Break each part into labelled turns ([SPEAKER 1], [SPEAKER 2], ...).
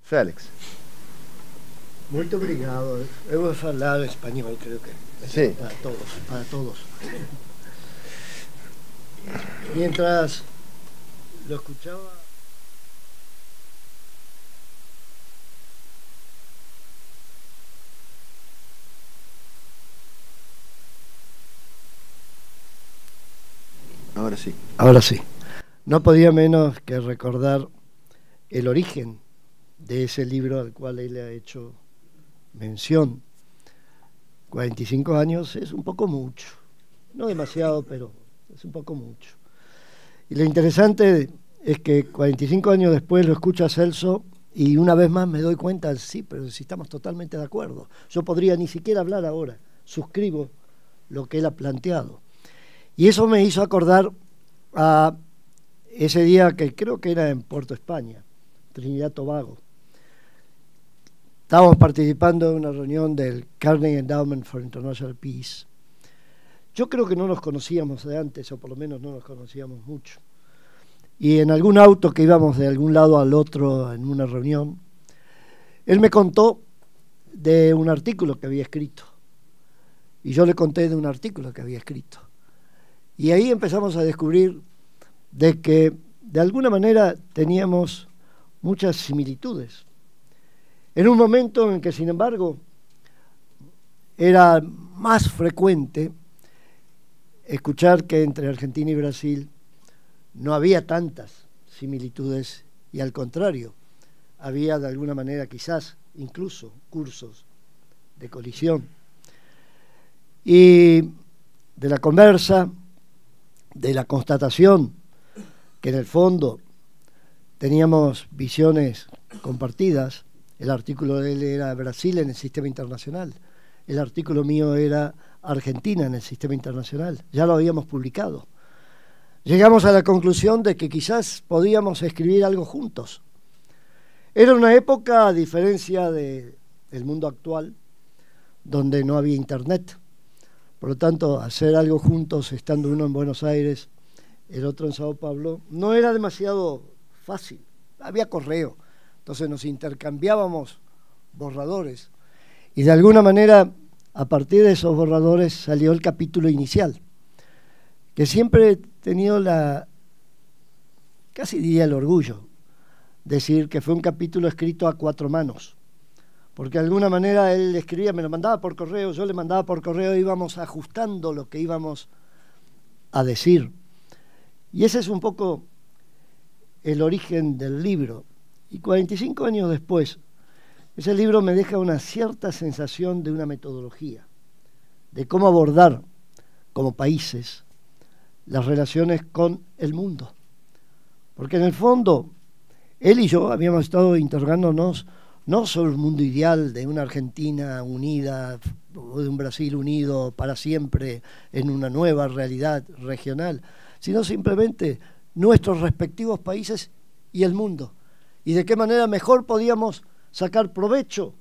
[SPEAKER 1] Félix.
[SPEAKER 2] Muito obrigado. Eu vou falar espanhol, creo que.
[SPEAKER 1] Sí.
[SPEAKER 2] Para todos, para todos. Mientras lo escuchaba,
[SPEAKER 1] Ahora sí.
[SPEAKER 2] ahora sí, no podía menos que recordar el origen de ese libro al cual él ha hecho mención. 45 años es un poco mucho, no demasiado, pero es un poco mucho. Y lo interesante es que 45 años después lo escucho a Celso y una vez más me doy cuenta, sí, pero si estamos totalmente de acuerdo. Yo podría ni siquiera hablar ahora, suscribo lo que él ha planteado. Y eso me hizo acordar a ese día que creo que era en Puerto España, Trinidad Tobago. Estábamos participando en una reunión del Carnegie Endowment for International Peace. Yo creo que no nos conocíamos de antes, o por lo menos no nos conocíamos mucho. Y en algún auto que íbamos de algún lado al otro en una reunión, él me contó de un artículo que había escrito. Y yo le conté de un artículo que había escrito. Y ahí empezamos a descubrir de que de alguna manera teníamos muchas similitudes. En un momento en que, sin embargo, era más frecuente escuchar que entre Argentina y Brasil no había tantas similitudes y al contrario, había de alguna manera quizás incluso cursos de colisión. Y de la conversa, de la constatación que en el fondo teníamos visiones compartidas. El artículo de él era Brasil en el sistema internacional. El artículo mío era Argentina en el sistema internacional. Ya lo habíamos publicado. Llegamos a la conclusión de que quizás podíamos escribir algo juntos. Era una época, a diferencia del mundo actual, donde no había internet. Por lo tanto, hacer algo juntos, estando uno en Buenos Aires, el otro en Sao Paulo, no era demasiado fácil. Había correo. Entonces nos intercambiábamos borradores y de alguna manera a partir de esos borradores salió el capítulo inicial, que siempre he tenido casi diría el orgullo, decir que fue un capítulo escrito a 4 manos, porque de alguna manera él escribía, me lo mandaba por correo, yo le mandaba por correo, íbamos ajustando lo que íbamos a decir. Y ese es un poco el origen del libro. Y 45 años después, ese libro me deja una cierta sensación de una metodología, de cómo abordar como países las relaciones con el mundo. Porque en el fondo, él y yo habíamos estado interrogándonos no sobre un mundo ideal de una Argentina unida o de un Brasil unido para siempre en una nueva realidad regional, sino simplemente nuestros respectivos países y el mundo. Y de qué manera mejor podíamos sacar provecho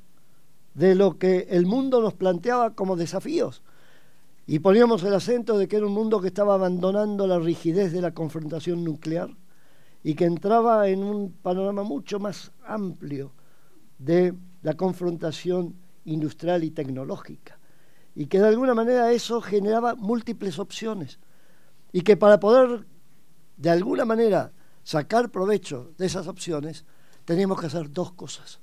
[SPEAKER 2] de lo que el mundo nos planteaba como desafíos. Y poníamos el acento de que era un mundo que estaba abandonando la rigidez de la confrontación nuclear y que entraba en un panorama mucho más amplio de la confrontación industrial y tecnológica. Y que de alguna manera eso generaba múltiples opciones. Y que para poder de alguna manera sacar provecho de esas opciones, teníamos que hacer 2 cosas.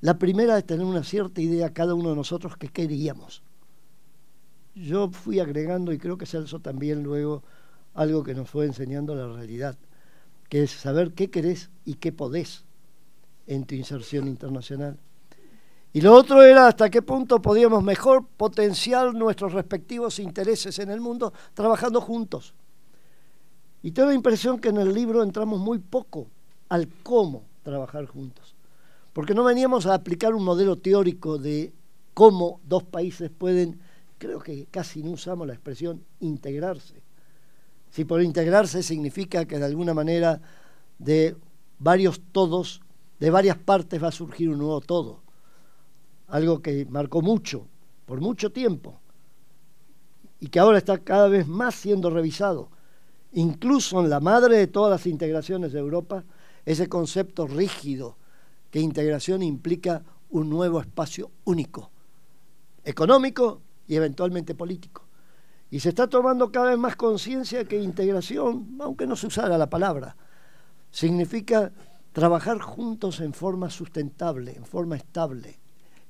[SPEAKER 2] La primera es tener una cierta idea cada uno de nosotros que queríamos. Yo fui agregando, y creo que Celso también luego, algo que nos fue enseñando la realidad, que es saber qué querés y qué podés en tu inserción internacional. Y lo otro era hasta qué punto podíamos mejor potenciar nuestros respectivos intereses en el mundo trabajando juntos. Y tengo la impresión que en el libro entramos muy poco al cómo trabajar juntos, porque no veníamos a aplicar un modelo teórico de cómo 2 países pueden, creo que casi no usamos la expresión integrarse. Si por integrarse significa que de alguna manera de varios todos, de varias partes va a surgir un nuevo todo, algo que marcó mucho, por mucho tiempo, y que ahora está cada vez más siendo revisado, incluso en la madre de todas las integraciones de Europa, ese concepto rígido que integración implica un nuevo espacio único, económico y eventualmente político. Y se está tomando cada vez más conciencia que integración, aunque no se usara la palabra, significa trabajar juntos en forma sustentable, en forma estable,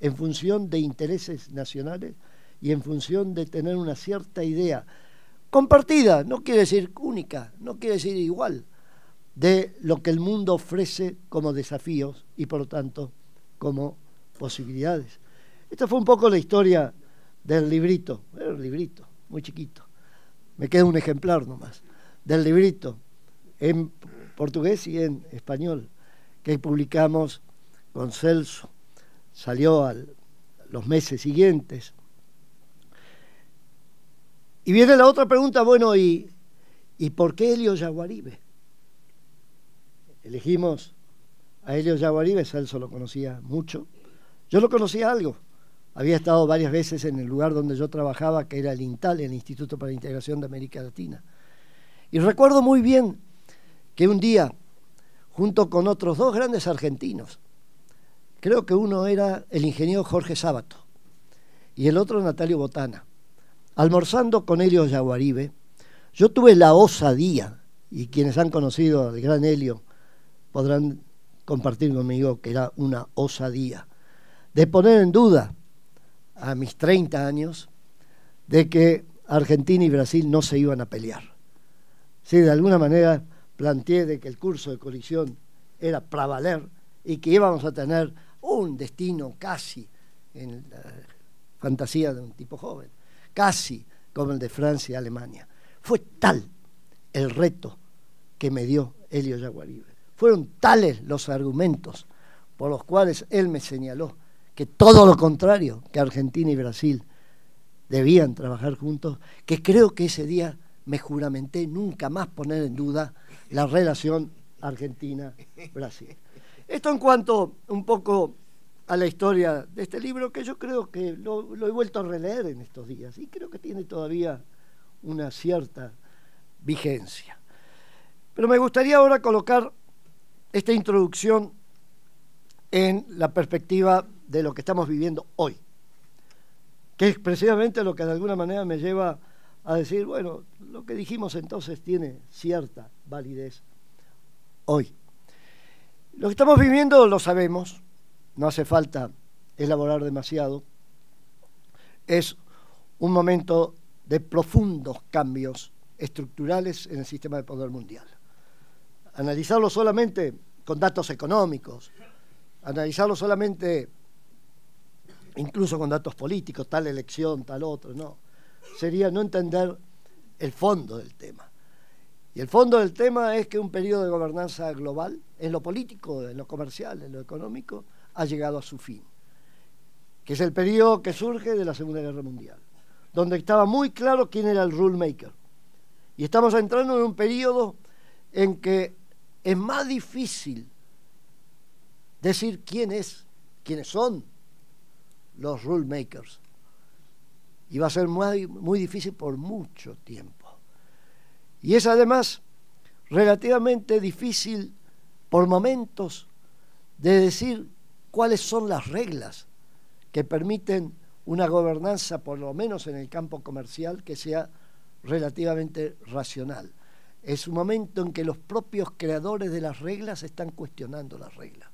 [SPEAKER 2] en función de intereses nacionales y en función de tener una cierta idea compartida, no quiere decir única, no quiere decir igual, de lo que el mundo ofrece como desafíos y por lo tanto como posibilidades. Esta fue un poco la historia del librito, era un librito muy chiquito, me queda un ejemplar nomás, del librito en portugués y en español, que publicamos con Celso, salió los meses siguientes. Y viene la otra pregunta, bueno, ¿y por qué Elio Yaguaribe? Elegimos a Elio Yaguaribe, Celso lo conocía mucho, yo lo conocía algo, había estado varias veces en el lugar donde yo trabajaba, que era el INTAL, el Instituto para la Integración de América Latina. Y recuerdo muy bien que un día, junto con otros dos grandes argentinos, creo que uno era el ingeniero Jorge Sábato y el otro Natalio Botana, almorzando con Elio Yaguaribe, yo tuve la osadía, y quienes han conocido al gran Elio podrán compartir conmigo que era una osadía, de poner en duda a mis 30 años de que Argentina y Brasil no se iban a pelear. Sí, de alguna manera planteé de que el curso de colisión era para valer y que íbamos a tener un destino casi en la fantasía de un tipo joven, casi como el de Francia y Alemania. Fue tal el reto que me dio Elio Yaguaribe. Fueron tales los argumentos por los cuales él me señaló que todo lo contrario, que Argentina y Brasil debían trabajar juntos, que creo que ese día me juramenté nunca más poner en duda la relación Argentina-Brasil. Esto en cuanto un poco a la historia de este libro, que yo creo que lo he vuelto a releer en estos días y creo que tiene todavía una cierta vigencia. Pero me gustaría ahora colocar esta introducción en la perspectiva de lo que estamos viviendo hoy, que es precisamente lo que de alguna manera me lleva a decir, bueno, lo que dijimos entonces tiene cierta validez hoy. Lo que estamos viviendo lo sabemos, no hace falta elaborar demasiado, es un momento de profundos cambios estructurales en el sistema de poder mundial. Analizarlo solamente con datos económicos, analizarlo solamente incluso con datos políticos, tal elección, tal otro, no. Sería no entender el fondo del tema. Y el fondo del tema es que un periodo de gobernanza global, en lo político, en lo comercial, en lo económico, ha llegado a su fin. Que es el periodo que surge de la Segunda Guerra Mundial, donde estaba muy claro quién era el rule maker. Y estamos entrando en un periodo en que es más difícil decir quiénes son los rule makers. Y va a ser muy, muy difícil por mucho tiempo. Y es además relativamente difícil por momentos de decir cuáles son las reglas que permiten una gobernanza, por lo menos en el campo comercial, que sea relativamente racional. Es un momento en que los propios creadores de las reglas están cuestionando las reglas.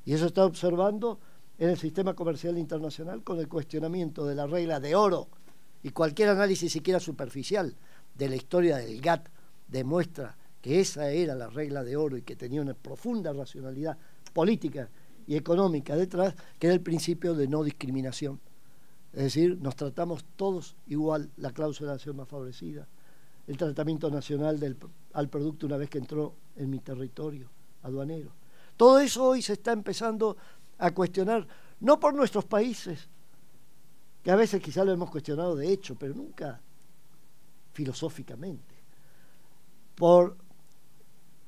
[SPEAKER 2] Y eso está observando en el sistema comercial internacional con el cuestionamiento de la regla de oro, y cualquier análisis siquiera superficial de la historia del GATT demuestra que esa era la regla de oro y que tenía una profunda racionalidad política y económica detrás, que era el principio de no discriminación. Es decir, nos tratamos todos igual, la cláusula de nación más favorecida, el tratamiento nacional al producto una vez que entró en mi territorio aduanero. Todo eso hoy se está empezando a cuestionar, no por nuestros países, que a veces quizá lo hemos cuestionado de hecho, pero nunca filosóficamente,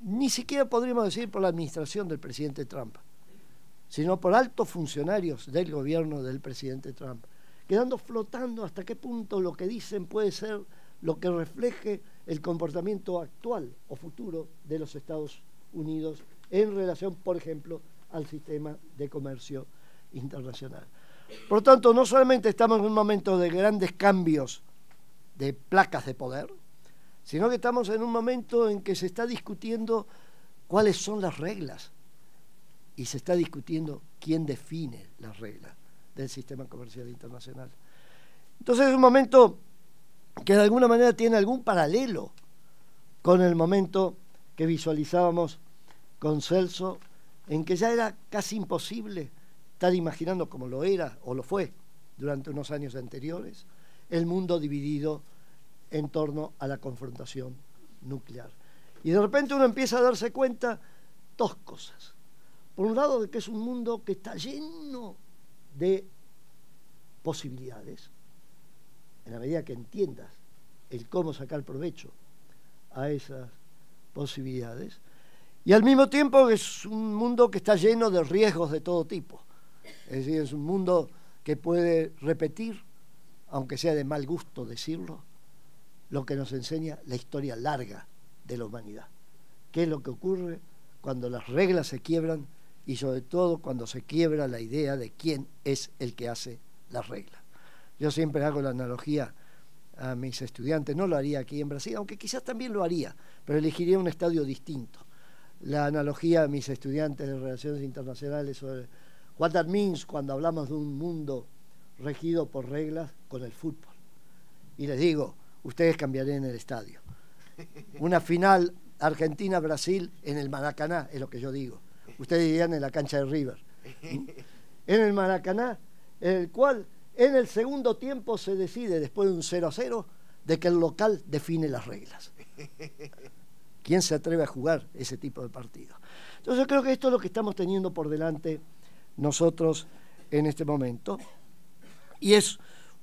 [SPEAKER 2] ni siquiera podríamos decir por la administración del presidente Trump, sino por altos funcionarios del gobierno del presidente Trump, quedando flotando hasta qué punto lo que dicen puede ser lo que refleje el comportamiento actual o futuro de los Estados Unidos en relación, por ejemplo, al sistema de comercio internacional. Por lo tanto, no solamente estamos en un momento de grandes cambios de placas de poder, sino que estamos en un momento en que se está discutiendo cuáles son las reglas y se está discutiendo quién define las reglas del sistema comercial internacional. Entonces es un momento que de alguna manera tiene algún paralelo con el momento que visualizábamos con Celso, en que ya era casi imposible estar imaginando, como lo era o lo fue durante unos años anteriores, el mundo dividido en torno a la confrontación nuclear. Y de repente uno empieza a darse cuenta dos cosas. Por un lado, de que es un mundo que está lleno de posibilidades, en la medida que entiendas el cómo sacar provecho a esas posibilidades, y al mismo tiempo es un mundo que está lleno de riesgos de todo tipo. Es decir, es un mundo que puede repetir, aunque sea de mal gusto decirlo, lo que nos enseña la historia larga de la humanidad. ¿Qué es lo que ocurre cuando las reglas se quiebran y sobre todo cuando se quiebra la idea de quién es el que hace las reglas? Yo siempre hago la analogía a mis estudiantes, no lo haría aquí en Brasil, aunque quizás también lo haría, pero elegiría un estadio distinto. La analogía a mis estudiantes de Relaciones Internacionales sobre what that means cuando hablamos de un mundo regido por reglas con el fútbol. Y les digo, ustedes cambiarían el estadio. Una final Argentina-Brasil en el Maracaná, es lo que yo digo. Ustedes dirían en la cancha de River. En el Maracaná, en el cual en el segundo tiempo se decide, después de un 0-0, de que el local define las reglas. ¿Quién se atreve a jugar ese tipo de partido? Entonces yo creo que esto es lo que estamos teniendo por delante nosotros en este momento. Y es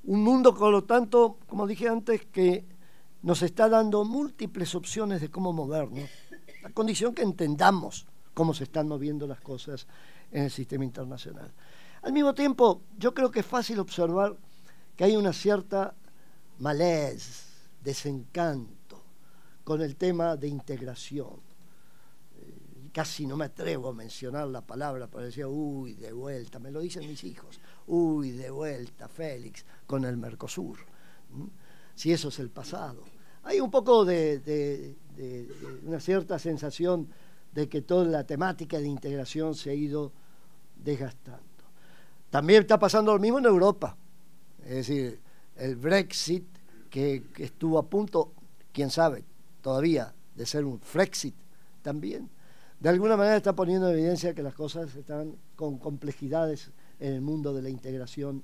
[SPEAKER 2] un mundo, por lo tanto, como dije antes, que nos está dando múltiples opciones de cómo movernos, a condición que entendamos cómo se están moviendo las cosas en el sistema internacional. Al mismo tiempo, yo creo que es fácil observar que hay una cierta malaise, desencanto con el tema de integración. Casi no me atrevo a mencionar la palabra, pero decía, uy, de vuelta, me lo dicen mis hijos, uy, de vuelta, Félix, con el Mercosur. Si eso es el pasado. Hay un poco de una cierta sensación de que toda la temática de integración se ha ido desgastando. También está pasando lo mismo en Europa. Es decir, el Brexit, que estuvo a punto, quién sabe, todavía de ser un Frexit también, de alguna manera está poniendo en evidencia que las cosas están con complejidades en el mundo de la integración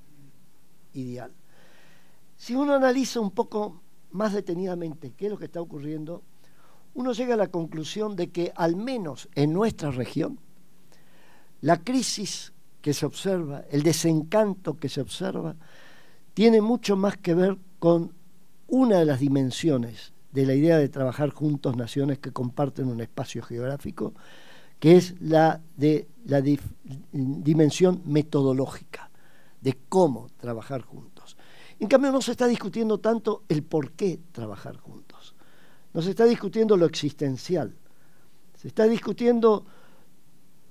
[SPEAKER 2] ideal. Si uno analiza un poco más detenidamente qué es lo que está ocurriendo, uno llega a la conclusión de que al menos en nuestra región, la crisis que se observa, el desencanto que se observa, tiene mucho más que ver con una de las dimensiones de la idea de trabajar juntos naciones que comparten un espacio geográfico, que es la dimensión metodológica de cómo trabajar juntos. En cambio, no se está discutiendo tanto el por qué trabajar juntos. No se está discutiendo lo existencial. Se está discutiendo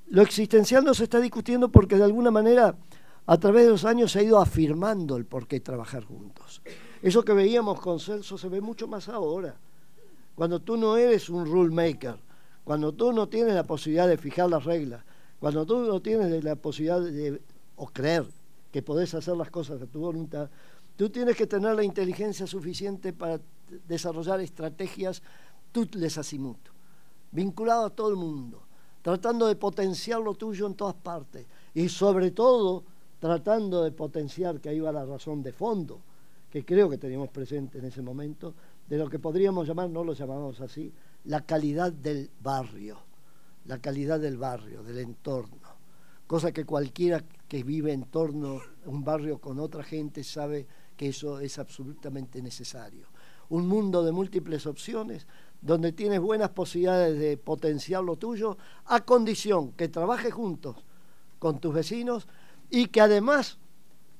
[SPEAKER 2] lo existencial, no se está discutiendo porque de alguna manera a través de los años se ha ido afirmando el por qué trabajar juntos. Eso que veíamos con Celso se ve mucho más ahora. Cuando tú no eres un rule maker, cuando tú no tienes la posibilidad de fijar las reglas, cuando tú no tienes la posibilidad o creer que podés hacer las cosas a tu voluntad, tú tienes que tener la inteligencia suficiente para desarrollar estrategias tutles azimut, vinculado a todo el mundo, tratando de potenciar lo tuyo en todas partes y sobre todo tratando de potenciar, que ahí va la razón de fondo, que creo que teníamos presente en ese momento, de lo que podríamos llamar, no lo llamamos así, la calidad del barrio, del entorno, cosa que cualquiera que vive en torno a un barrio con otra gente sabe que eso es absolutamente necesario. Un mundo de múltiples opciones, donde tienes buenas posibilidades de potenciar lo tuyo, a condición que trabajes juntos con tus vecinos y que además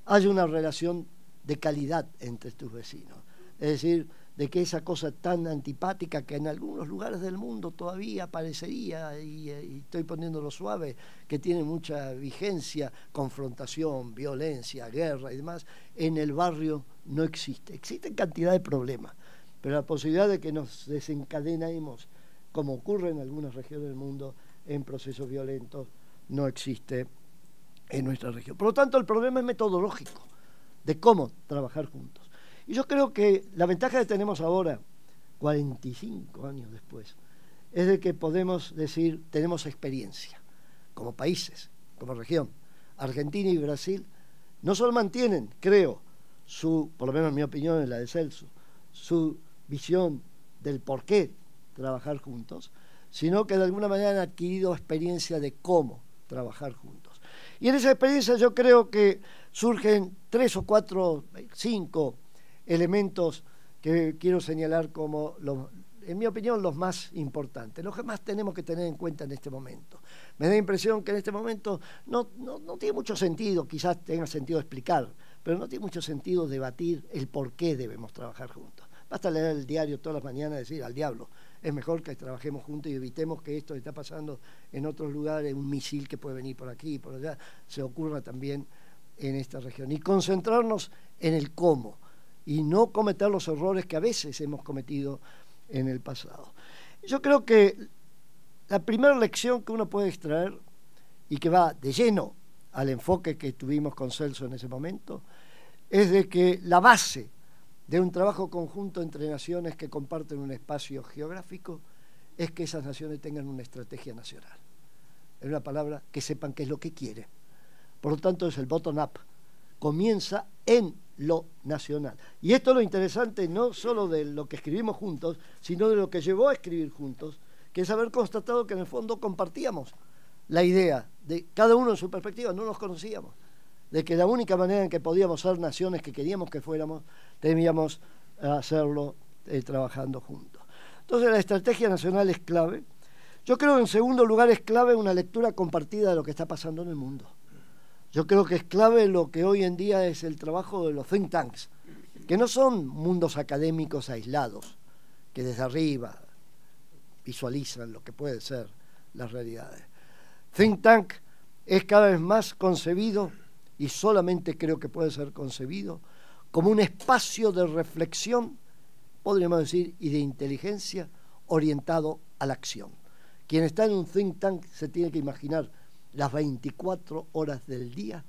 [SPEAKER 2] haya una relación de calidad entre tus vecinos. Es decir, de que esa cosa tan antipática que en algunos lugares del mundo todavía parecería, y estoy poniéndolo suave, que tiene mucha vigencia, confrontación, violencia, guerra y demás, en el barrio no existe. Existen cantidad de problemas, pero la posibilidad de que nos desencadenemos, como ocurre en algunas regiones del mundo, en procesos violentos, no existe en nuestra región. Por lo tanto, el problema es metodológico, de cómo trabajar juntos. Y yo creo que la ventaja que tenemos ahora, 45 años después, es de que podemos decir, tenemos experiencia, como países, como región. Argentina y Brasil no solo mantienen, creo, por lo menos en mi opinión, en la de Celso, su visión del por qué trabajar juntos, sino que de alguna manera han adquirido experiencia de cómo trabajar juntos. Y en esa experiencia yo creo que surgen 3 o 4, 5 elementos que quiero señalar como, en mi opinión, los más importantes, los que más tenemos que tener en cuenta en este momento. Me da la impresión que en este momento no tiene mucho sentido, quizás tenga sentido explicar, pero no tiene mucho sentido debatir el por qué debemos trabajar juntos. Basta leer el diario todas las mañanas y decir, al diablo, es mejor que trabajemos juntos y evitemos que esto que está pasando en otros lugares, un misil que puede venir por aquí y por allá, se ocurra también en esta región. Y concentrarnos en el cómo, y no cometer los errores que a veces hemos cometido en el pasado. Yo creo que la primera lección que uno puede extraer, y que va de lleno al enfoque que tuvimos con Celso en ese momento, es de que la base de un trabajo conjunto entre naciones que comparten un espacio geográfico es que esas naciones tengan una estrategia nacional. En una palabra, que sepan qué es lo que quieren. Por lo tanto, es el bottom-up. Comienza en lo nacional. Y esto es lo interesante no solo de lo que escribimos juntos, sino de lo que llevó a escribir juntos, que es haber constatado que en el fondo compartíamos la idea de cada uno en su perspectiva, no nos conocíamos, de que la única manera en que podíamos ser naciones que queríamos que fuéramos, debíamos hacerlo trabajando juntos. Entonces la estrategia nacional es clave. Yo creo que en segundo lugar es clave una lectura compartida de lo que está pasando en el mundo. Yo creo que es clave lo que hoy en día es el trabajo de los think tanks, que no son mundos académicos aislados, que desde arriba visualizan lo que pueden ser las realidades. Think tank es cada vez más concebido, y solamente creo que puede ser concebido, como un espacio de reflexión, podríamos decir, y de inteligencia orientado a la acción. Quien está en un think tank se tiene que imaginar las 24 horas del día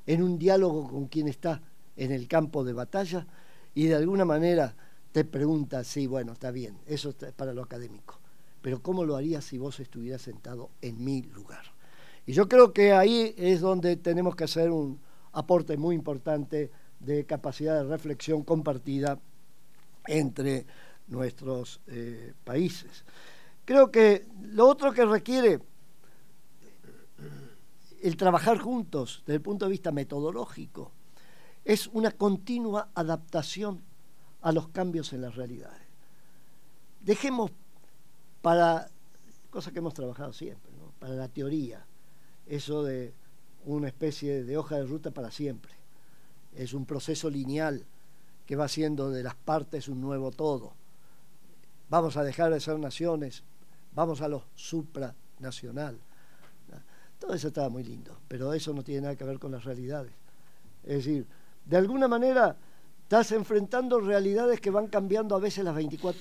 [SPEAKER 2] en un diálogo con quien está en el campo de batalla y de alguna manera te pregunta, sí, bueno, está bien, eso es para lo académico, pero ¿cómo lo harías si vos estuvieras sentado en mi lugar? Y yo creo que ahí es donde tenemos que hacer un aporte muy importante de capacidad de reflexión compartida entre nuestros países. Creo que lo otro que requiere el trabajar juntos desde el punto de vista metodológico es una continua adaptación a los cambios en las realidades. Dejemos para cosas que hemos trabajado siempre, ¿no? Para la teoría, eso de una especie de hoja de ruta para siempre. Es un proceso lineal que va haciendo de las partes un nuevo todo. Vamos a dejar de ser naciones, vamos a lo supranacional. Todo eso estaba muy lindo, pero eso no tiene nada que ver con las realidades. Es decir, de alguna manera estás enfrentando realidades que van cambiando a veces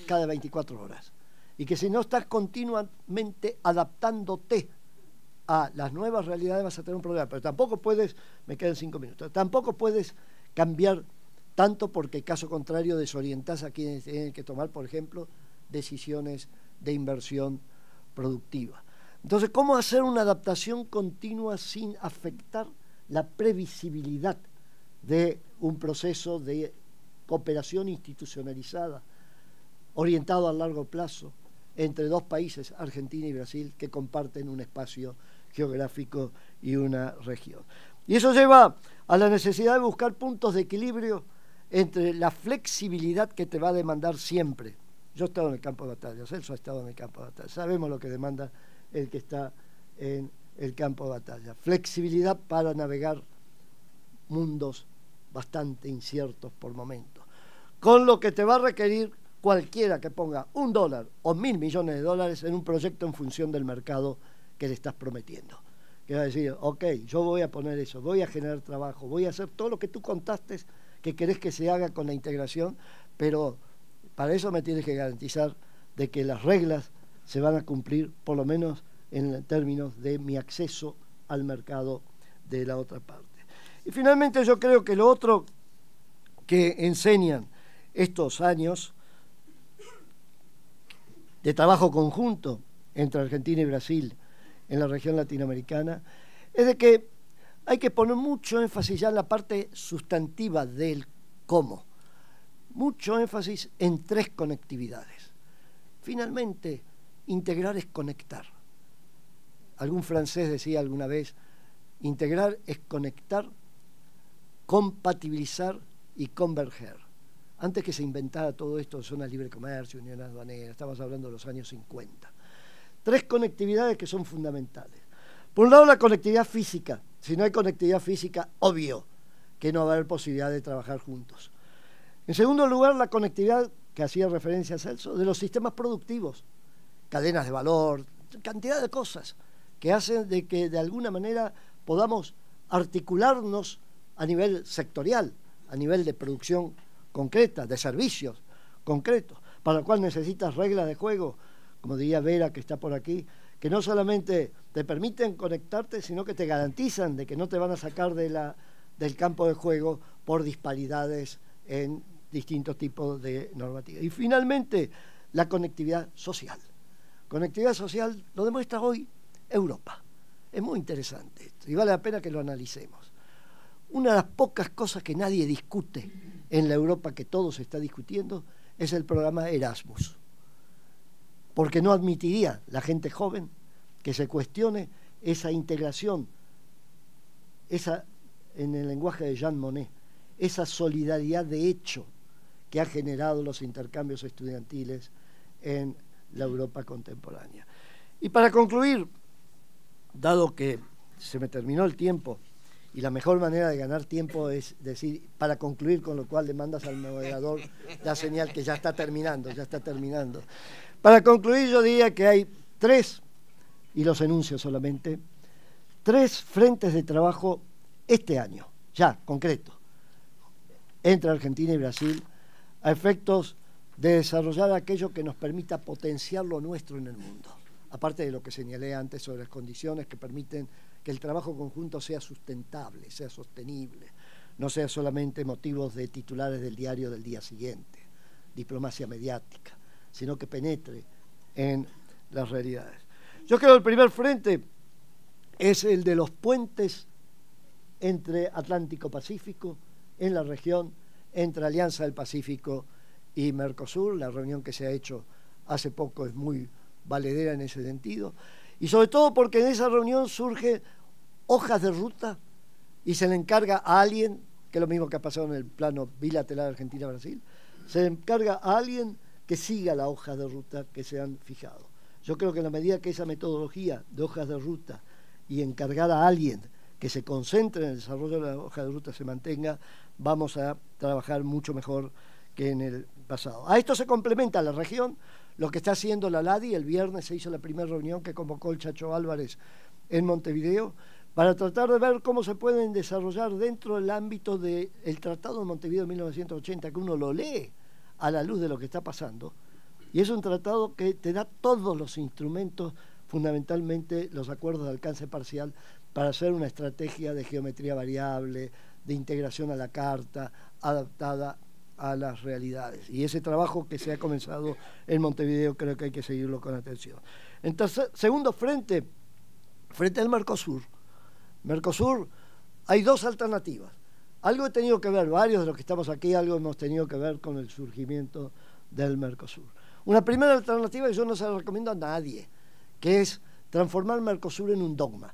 [SPEAKER 2] cada 24 horas. Y que si no estás continuamente adaptándote a las nuevas realidades vas a tener un problema. Pero tampoco puedes, me quedan 5 minutos, tampoco puedes cambiar tanto porque caso contrario desorientás a quienes tienen que tomar, por ejemplo, decisiones de inversión productiva. Entonces, ¿cómo hacer una adaptación continua sin afectar la previsibilidad de un proceso de cooperación institucionalizada, orientado a largo plazo, entre dos países, Argentina y Brasil, que comparten un espacio geográfico y una región? Y eso lleva a la necesidad de buscar puntos de equilibrio entre la flexibilidad que te va a demandar siempre. Yo he estado en el campo de batalla, Celso ha estado en el campo de batalla, sabemos lo que demanda el que está en el campo de batalla. Flexibilidad para navegar mundos bastante inciertos por momentos, con lo que te va a requerir cualquiera que ponga $1 o 1.000 millones de dólares en un proyecto en función del mercado que le estás prometiendo. Que va a decir, ok, yo voy a poner eso, voy a generar trabajo, voy a hacer todo lo que tú contaste que querés que se haga con la integración, pero para eso me tienes que garantizar de que las reglas se van a cumplir, por lo menos en términos de mi acceso al mercado de la otra parte. Y finalmente yo creo que lo otro que enseñan estos años de trabajo conjunto entre Argentina y Brasil en la región latinoamericana es de que hay que poner mucho énfasis ya en la parte sustantiva del cómo, mucho énfasis en 3 conectividades. Finalmente, integrar es conectar. Algún francés decía alguna vez, integrar es conectar, compatibilizar y converger. Antes que se inventara todo esto de zona de libre comercio, unión aduanera, estamos hablando de los años 50. 3 conectividades que son fundamentales. Por un lado, la conectividad física. Si no hay conectividad física, obvio que no va a haber posibilidad de trabajar juntos. En segundo lugar, la conectividad, que hacía referencia a Celso, de los sistemas productivos, cadenas de valor, cantidad de cosas que hacen de que de alguna manera podamos articularnos a nivel sectorial, a nivel de producción concreta, de servicios concretos, para lo cual necesitas reglas de juego, como diría Vera, que está por aquí, que no solamente te permiten conectarte, sino que te garantizan de que no te van a sacar del campo de juego por disparidades en distintos tipos de normativas. Y finalmente, la conectividad social. Conectividad social lo demuestra hoy Europa. Es muy interesante esto y vale la pena que lo analicemos. Una de las pocas cosas que nadie discute en la Europa que todo se está discutiendo es el programa Erasmus, porque no admitiría la gente joven que se cuestione esa integración, esa, en el lenguaje de Jean Monnet, esa solidaridad de hecho que ha generado los intercambios estudiantiles en la Europa contemporánea. Y para concluir, dado que se me terminó el tiempo, y la mejor manera de ganar tiempo es decir, para concluir, con lo cual le mandas al moderador la señal que ya está terminando, ya está terminando. Para concluir, yo diría que hay 3, y los enuncio solamente, 3 frentes de trabajo este año, ya, concreto, entre Argentina y Brasil, a efectos de desarrollar aquello que nos permita potenciar lo nuestro en el mundo. Aparte de lo que señalé antes sobre las condiciones que permiten que el trabajo conjunto sea sustentable, sea sostenible, no sea solamente motivos de titulares del diario del día siguiente, diplomacia mediática, sino que penetre en las realidades. Yo creo que el primer frente es el de los puentes entre Atlántico-Pacífico, en la región, entre Alianza del Pacífico y Mercosur. La reunión que se ha hecho hace poco es muy valedera en ese sentido, y sobre todo porque en esa reunión surgen hojas de ruta y se le encarga a alguien, que es lo mismo que ha pasado en el plano bilateral Argentina-Brasil, se le encarga a alguien que siga la hoja de ruta que se han fijado. Yo creo que en la medida que esa metodología de hojas de ruta y encargar a alguien que se concentre en el desarrollo de la hoja de ruta se mantenga, vamos a trabajar mucho mejor que en el pasado. A esto se complementa la región, lo que está haciendo la LADI. El viernes se hizo la primera reunión que convocó el Chacho Álvarez en Montevideo para tratar de ver cómo se pueden desarrollar dentro del ámbito del Tratado de Montevideo de 1980, que uno lo lee a la luz de lo que está pasando, y es un tratado que te da todos los instrumentos, fundamentalmente los acuerdos de alcance parcial, para hacer una estrategia de geometría variable, de integración a la carta, adaptada a las realidades. Y ese trabajo que se ha comenzado en Montevideo creo que hay que seguirlo con atención. Entonces, segundo frente al Mercosur. Mercosur, hay 2 alternativas. Algo he tenido que ver, varios de los que estamos aquí, algo hemos tenido que ver con el surgimiento del Mercosur. Una primera alternativa que yo no se la recomiendo a nadie, que es transformar Mercosur en un dogma.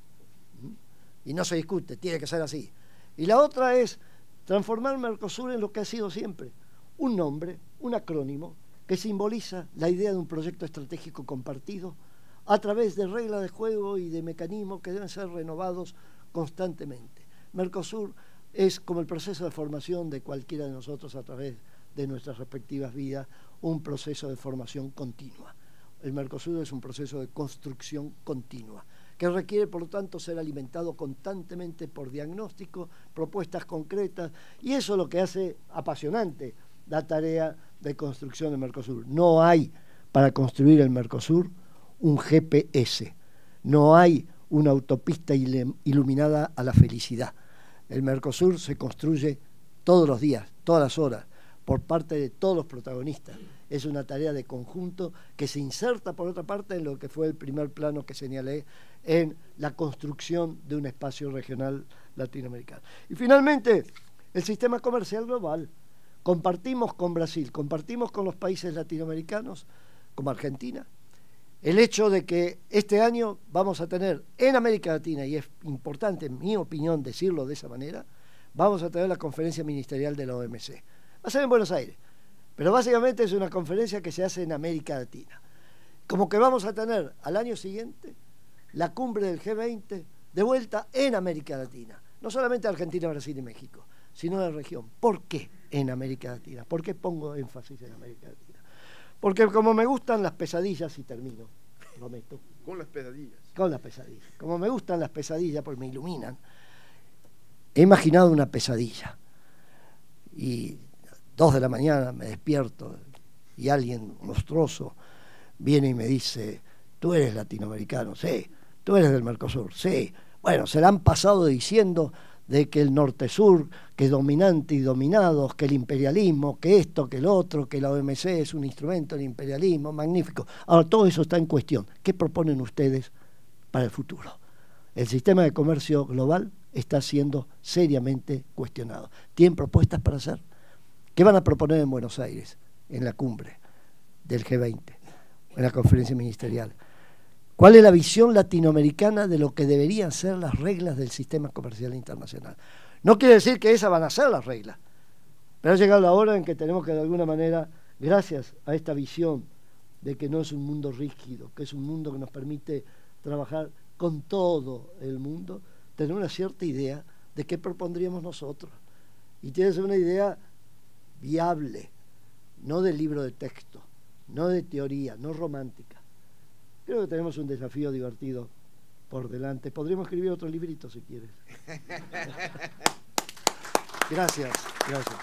[SPEAKER 2] Y no se discute, tiene que ser así. Y la otra es transformar Mercosur en lo que ha sido siempre, un nombre, un acrónimo, que simboliza la idea de un proyecto estratégico compartido a través de reglas de juego y de mecanismos que deben ser renovados constantemente. Mercosur es como el proceso de formación de cualquiera de nosotros a través de nuestras respectivas vidas, un proceso de formación continua. El Mercosur es un proceso de construcción continua, que requiere, por lo tanto, ser alimentado constantemente por diagnósticos, propuestas concretas, y eso es lo que hace apasionante la tarea de construcción del Mercosur. No hay, para construir el Mercosur, un GPS, no hay una autopista iluminada a la felicidad. El Mercosur se construye todos los días, todas las horas, por parte de todos los protagonistas. Es una tarea de conjunto que se inserta, por otra parte, en lo que fue el primer plano que señalé, en la construcción de un espacio regional latinoamericano. Y finalmente, el sistema comercial global. Compartimos con Brasil, compartimos con los países latinoamericanos, como Argentina, el hecho de que este año vamos a tener en América Latina, y es importante, en mi opinión, decirlo de esa manera, vamos a tener la conferencia ministerial de la OMC. Va a ser en Buenos Aires, pero básicamente es una conferencia que se hace en América Latina. Como que vamos a tener al año siguiente la cumbre del G20 de vuelta en América Latina. No solamente Argentina, Brasil y México, sino en la región. ¿Por qué en América Latina? ¿Por qué pongo énfasis en América Latina? Porque como me gustan las pesadillas, y termino, prometo.
[SPEAKER 1] Con las pesadillas.
[SPEAKER 2] Con las pesadillas. Como me gustan las pesadillas porque me iluminan, he imaginado una pesadilla. Y 2 de la mañana me despierto y alguien monstruoso viene y me dice: tú eres latinoamericano, sí. Tú eres del Mercosur, sí. Bueno, se la han pasado diciendo de que el norte-sur, que es dominante y dominados, que el imperialismo, que esto, que el otro, que la OMC es un instrumento del imperialismo, magnífico. Ahora, todo eso está en cuestión. ¿Qué proponen ustedes para el futuro? El sistema de comercio global está siendo seriamente cuestionado. ¿Tienen propuestas para hacer? ¿Qué van a proponer en Buenos Aires, en la cumbre del G20, en la conferencia ministerial? ¿Cuál es la visión latinoamericana de lo que deberían ser las reglas del sistema comercial internacional? No quiere decir que esas van a ser las reglas, pero ha llegado la hora en que tenemos que, de alguna manera, gracias a esta visión de que no es un mundo rígido, que es un mundo que nos permite trabajar con todo el mundo, tener una cierta idea de qué propondríamos nosotros. Y tiene que ser una idea viable, no de libro de texto, no de teoría, no romántica. Creo que tenemos un desafío divertido por delante. Podríamos escribir otro librito si quieres. Gracias, gracias.